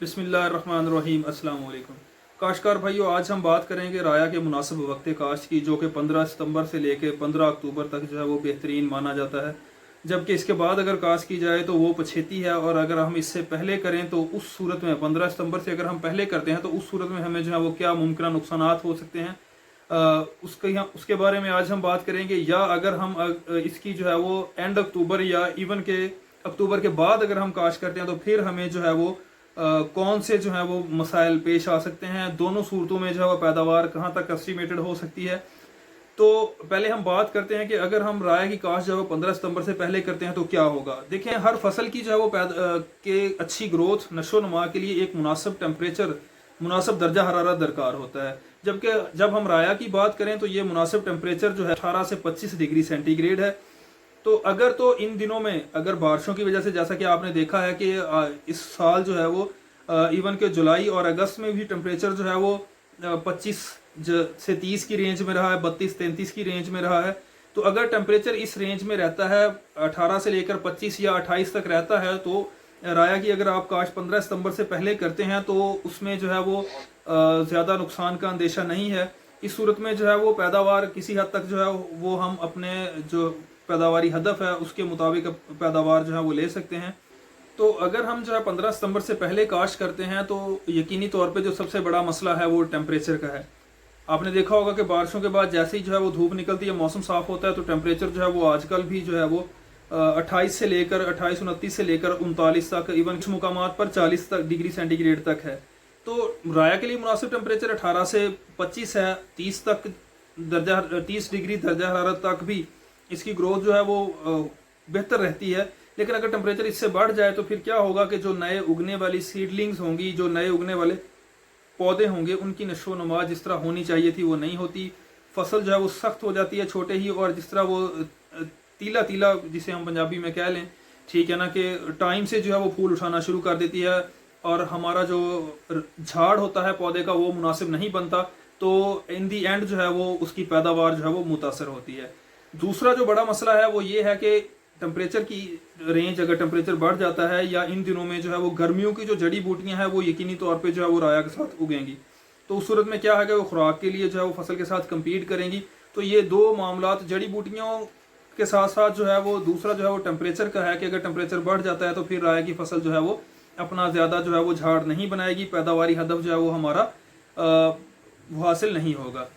बिस्मिल्लाहिर्रहमानिर्रहीम अस्सलाम वालेकुम। काश्तकार भाइयों, आज हम बात करेंगे राया के मुनासिब वक्त काश्त की, जो कि 15 सितंबर से लेकर 15 अक्टूबर तक जो है वो बेहतरीन माना जाता है। जबकि इसके बाद अगर काश्त की जाए तो वो पछेती है, और अगर हम इससे पहले करें तो उस सूरत में 15 सितंबर से अगर हम पहले करते हैं तो उस सूरत में हमें जो है वो क्या मुमकिन नुकसानात हो सकते हैं, उसके बारे में आज हम बात करेंगे। या अगर हम इसकी जो है वो एंड अक्टूबर या इवन के अक्टूबर के बाद अगर हम काश्त करते हैं तो फिर हमें जो है वो कौन से जो है वो मसाइल पेश आ सकते हैं, दोनों सूरतों में जो है वो पैदावार कहाँ तक एस्टिमेटेड हो सकती है। तो पहले हम बात करते हैं कि अगर हम राय की काश्त जो है वो 15 सितंबर से पहले करते हैं तो क्या होगा। देखें, हर फसल की जो है वो के अच्छी ग्रोथ नशो नुमा के लिए एक मुनासिब टेम्परेचर, मुनासिब दर्जा हरारत दरकार होता है। जबकि जब हम राया की बात करें तो ये मुनासिब टेम्परेचर जो है 18 से 25 डिग्री सेंटीग्रेड है। तो अगर तो इन दिनों में अगर बारिशों की वजह से, जैसा कि आपने देखा है कि इस साल जो है वो इवन के जुलाई और अगस्त में भी टेम्परेचर जो है वो 25 से 30 की रेंज में रहा है, 32-33 की रेंज में रहा है। तो अगर टेम्परेचर इस रेंज में रहता है, 18 से लेकर 25 या 28 तक रहता है, तो राया की अगर आप काश्त 15 सितंबर से पहले करते हैं तो उसमें जो है वो ज़्यादा नुकसान का अंदेशा नहीं है। इस सूरत में जो है वो पैदावार किसी हद तक जो है वो हम अपने जो पैदावारी हदफ है उसके मुताबिक पैदावार जो है वो ले सकते हैं। तो अगर हम जो है 15 सितंबर से पहले काश्त करते हैं तो यकीनी तौर पे जो सबसे बड़ा मसला है वो टेम्परेचर का है। आपने देखा होगा कि बारिशों के बाद जैसे ही जो है वो धूप निकलती है, मौसम साफ होता है, तो टेम्परेचर जो है वो आजकल भी जो है वो 28 से लेकर 28-29 से लेकर 39 तक, इवन कुछ मुकामात पर 40 तक डिग्री सेंटीग्रेड तक है। तो राया के लिए मुनासिब टेम्परेचर 18 से 25 है। 30 डिग्री दर्जा हरारत तक भी इसकी ग्रोथ जो है वो बेहतर रहती है। लेकिन अगर टेम्परेचर इससे बढ़ जाए तो फिर क्या होगा कि जो नए उगने वाली सीडलिंग्स होंगी, जो नए उगने वाले पौधे होंगे, उनकी नशो नुमा जिस तरह होनी चाहिए थी वो नहीं होती। फसल जो है वो सख्त हो जाती है छोटे ही, और जिस तरह वो तीला तीला जिसे हम पंजाबी में कह लें, ठीक है ना, कि टाइम से जो है वो फूल उठाना शुरू कर देती है, और हमारा जो झाड़ होता है पौधे का वो मुनासिब नहीं बनता। तो इन दी एंड जो है वो उसकी पैदावार जो है वो मुतासर होती है। दूसरा जो बड़ा मसला है वो ये है कि टेम्परेचर की रेंज, अगर टेम्परेचर बढ़ जाता है या इन दिनों में जो है वो गर्मियों की जो जड़ी बूटियां हैं वो यकीनी तौर पे जो है वो राया के साथ उगेंगी। तो उस सूरत में क्या है कि वो खुराक के लिए जो है वो फसल के साथ कम्पीट करेंगी। तो ये दो मामलात, जड़ी बूटियों के साथ साथ जो है वो दूसरा जो है वो टेम्परेचर का है कि अगर टेम्परेचर बढ़ जाता है तो फिर राया की फसल जो है वो अपना ज़्यादा जो है वो झाड़ नहीं बनाएगी, पैदावारी हदफ जो है वो हमारा वो हासिल नहीं होगा।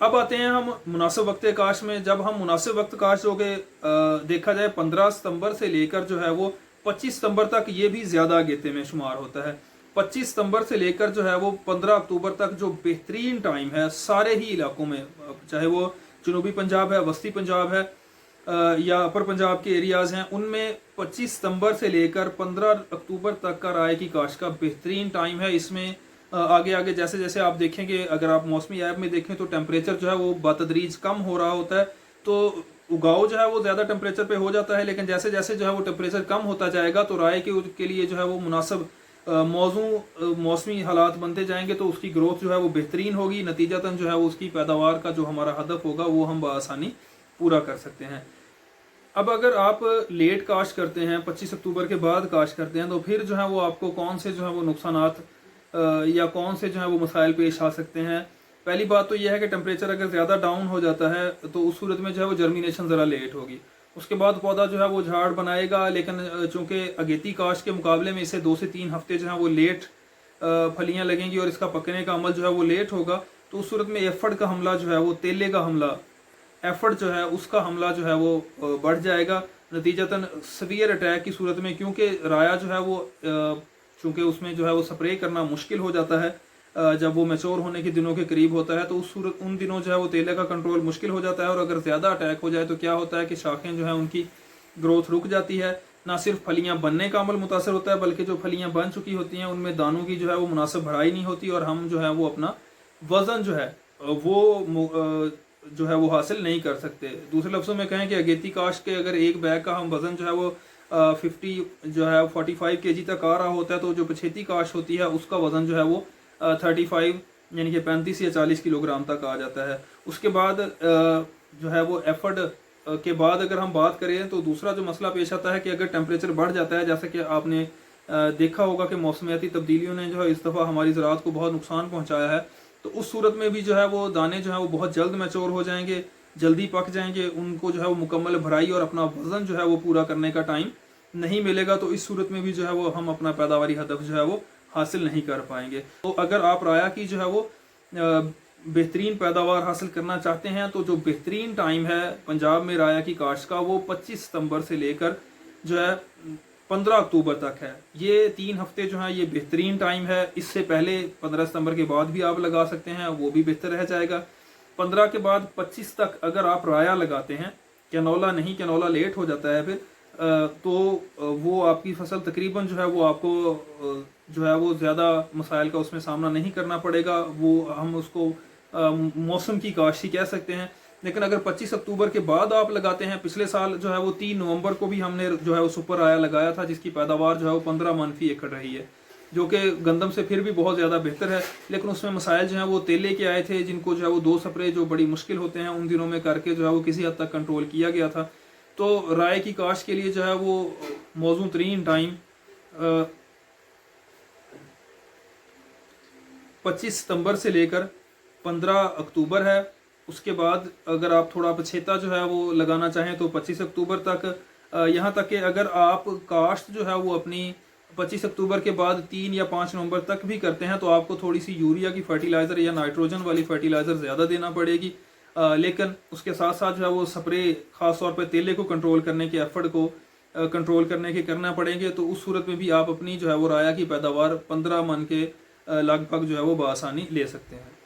अब आते हैं हम मुनासिब वक्त काश्त में। जब हम मुनासिब वक्त काश्त जो कि देखा जाए 15 सितंबर से लेकर जो है वो 25 सितंबर तक, ये भी ज़्यादा अगेते में शुमार होता है। 25 सितंबर से लेकर जो है वो 15 अक्टूबर तक जो बेहतरीन टाइम है सारे ही इलाकों में, चाहे वो जनूबी पंजाब है, वस्ती पंजाब है या अपर पंजाब के एरियाज़ हैं, उनमें 25 सितंबर से लेकर 15 अक्टूबर तक का राय की काश्त का बेहतरीन टाइम है। इसमें आगे आगे जैसे जैसे आप देखेंगे, अगर आप मौसमी ऐप में देखें तो टेम्परेचर जो है वो बतदरीज कम हो रहा होता है। तो उगाव जो है वो ज़्यादा टेम्परेचर पे हो जाता है, लेकिन जैसे जैसे जो है वो टेम्परेचर कम होता जाएगा तो राय के लिए जो है वो मुनासिब मौसमी हालात बनते जाएंगे, तो उसकी ग्रोथ जो है वो बेहतरीन होगी। नतीजतन जो है वो उसकी पैदावार का जो हमारा हदफ होगा वो हम बआसानी पूरा कर सकते हैं। अब अगर आप लेट काश्त करते हैं, 25 अक्टूबर के बाद काश्त करते हैं, तो फिर जो है वो आपको कौन से जो है वो नुकसानात या कौन से जो है वो मसाइल पेश आ सकते हैं। पहली बात तो यह है कि टेम्परेचर अगर ज़्यादा डाउन हो जाता है तो उस सूरत में जो है वो जर्मिनेशन ज़रा लेट होगी। उसके बाद पौधा जो है वो झाड़ बनाएगा, लेकिन चूँकि अगेती काश्त के मुकाबले में इसे 2 से 3 हफ्ते जो है वो लेट फलियाँ लगेंगी और इसका पकने का अमल जो है वो लेट होगा। तो उस सूरत में एफड का हमला जो है वो, तेले का हमला, एफर्ट जो है उसका हमला जो है वो बढ़ जाएगा। नतीजतन सवियर अटैक की सूरत में, क्योंकि राया जो है वो चूँकि उसमें जो है वो स्प्रे करना मुश्किल हो जाता है जब वो मैच्योर होने के दिनों के करीब होता है, तो उन दिनों जो है वो तेले का कंट्रोल मुश्किल हो जाता है। और अगर ज़्यादा अटैक हो जाए तो क्या होता है कि शाखें जो है उनकी ग्रोथ रुक जाती है। ना सिर्फ फलियाँ बनने का अमल मुतासर होता है, बल्कि जो फलियाँ बन चुकी होती हैं उनमें दानों की जो है वो मुनासिब बढ़ाई नहीं होती, और हम जो है वो अपना वज़न जो है वो जो है वो हासिल नहीं कर सकते। दूसरे लफ्ज़ों में कहें कि अगेती काश्त के अगर एक बैग का हम वज़न जो है वो 50 जो है 45 kg तक आ रहा होता है, तो जो पछेती काश्त होती है उसका वज़न जो है वो 35 यानी कि 35 या 40 किलोग्राम तक आ जाता है। उसके बाद जो है वो एफर्ट के बाद अगर हम बात करें तो दूसरा जो मसला पेश आता है कि अगर टेम्परेचर बढ़ जाता है, जैसा कि आपने देखा होगा कि मौसमियाती तब्दीलियों ने जो है इस दफ़ा हमारी ज़राअत को बहुत नुकसान पहुंचाया है। तो उस सूरत में भी जो है वो दाने जो है वो बहुत जल्द मैच्योर हो जाएंगे, जल्दी पक जाएंगे, उनको जो है वो मुकम्मल भराई और अपना वज़न जो है वो पूरा करने का टाइम नहीं मिलेगा। तो इस सूरत में भी जो है वो हम अपना पैदावारी हदफ जो है वो हासिल नहीं कर पाएंगे। तो अगर आप राया की जो है वो बेहतरीन पैदावार हासिल करना चाहते हैं तो जो बेहतरीन टाइम है पंजाब में राया की काश्त का वो 25 सितंबर से लेकर जो है 15 अक्टूबर तक है। ये 3 हफ्ते जो है ये बेहतरीन टाइम है। इससे पहले 15 सितंबर के बाद भी आप लगा सकते हैं, वो भी बेहतर रह जाएगा। 15 के बाद 25 तक अगर आप राया लगाते हैं, कैनोला नहीं, कैनोला लेट हो जाता है फिर, तो वो आपकी फसल तकरीबन जो है वो आपको जो है वो ज़्यादा मसाइल का उसमें सामना नहीं करना पड़ेगा। वो हम उसको मौसम की काश्त ही कह सकते हैं। लेकिन अगर 25 अक्टूबर के बाद आप लगाते हैं, पिछले साल जो है वो 3 नवंबर को भी हमने जो है वो सुपर राया लगाया था, जिसकी पैदावार जो है वो 15 मन फी एकड़ रही है, जो कि गंदम से फिर भी बहुत ज़्यादा बेहतर है। लेकिन उसमें मसाइल जो हैं वो तेले के आए थे, जिनको जो है वो 2 स्प्रे जो बड़ी मुश्किल होते हैं उन दिनों में करके जो है वो किसी हद तक कंट्रोल किया गया था। तो राय की काश्त के लिए जो है वो मौजूद तरीन टाइम 25 सितंबर से लेकर 15 अक्टूबर है। उसके बाद अगर आप थोड़ा पछेता जो है वो लगाना चाहें तो 25 अक्टूबर तक, यहाँ तक कि अगर आप काश्त जो है वो अपनी 25 अक्टूबर के बाद 3 या 5 नवंबर तक भी करते हैं तो आपको थोड़ी सी यूरिया की फर्टिलाइज़र या नाइट्रोजन वाली फर्टिलाइज़र ज़्यादा देना पड़ेगी। लेकिन उसके साथ साथ जो है वो स्प्रे ख़ास तौर पर तेले को कंट्रोल करने के एफर्ट को कंट्रोल करने के करना पड़ेंगे। तो उस सूरत में भी आप अपनी जो है वो राया की पैदावार 15 मन के लगभग जो है वो बआसानी ले सकते हैं।